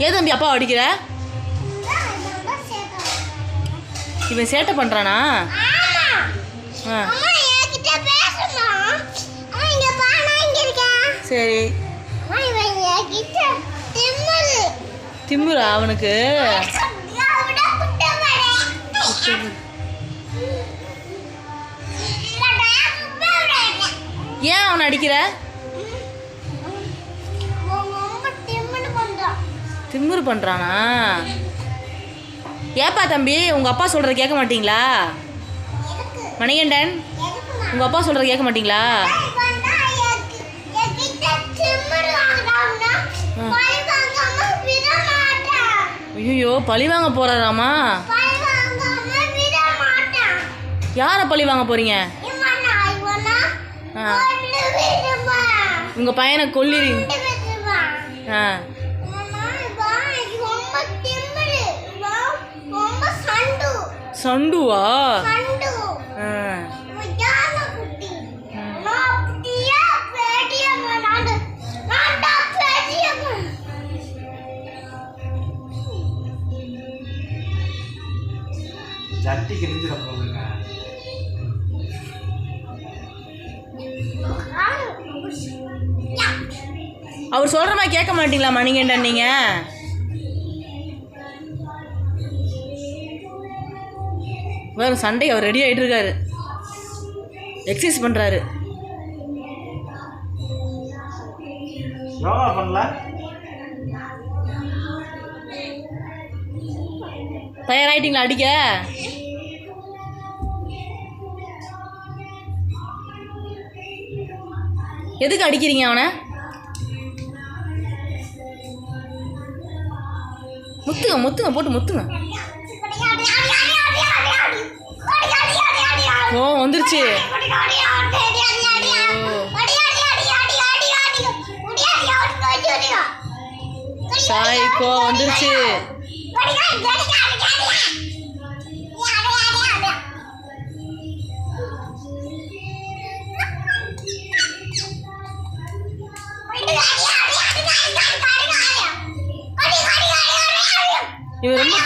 ஏன் தம்பி அப்பா அடிக்கிற? இவன் சேட்டை பண்ணுறானா? சரி. திமிரா அவனுக்கு? ஏன் அவனை அடிக்கிற? திமிரு பண்ணுறானா? ஏப்பா தம்பி உங்கள் அப்பா சொல்கிறத கேட்க மாட்டீங்களா? மணிகண்டன், உங்கள் அப்பா சொல்கிறத கேட்க மாட்டீங்களா? ஐயோ, பழி வாங்க போறாராமா? யாரை பழி வாங்க போறீங்க? உங்க பையனை கொல்லிறீங்க. சண்டுவா? சட்டி கிழிஞ்சிட போகுங்க. அவர் சொல்ற மாதிரி கேட்க மாட்டீங்களா மணிகண்டன்? நீங்க வேறு சண்டை அவர் ரெடி ஆகிட்டு இருக்காரு, எக்ஸசைஸ் பண்ணுறாரு. யோகா பண்ணல? தயாராகிட்டீங்களா அடிக்க? எதுக்கு அடிக்கிறீங்க அவனை? முத்துங்க முத்துங்க போட்டு முத்துங்க. ஓ வந்துருச்சு. சாய்க்கோ வந்துருச்சு. இவன் ரொம்ப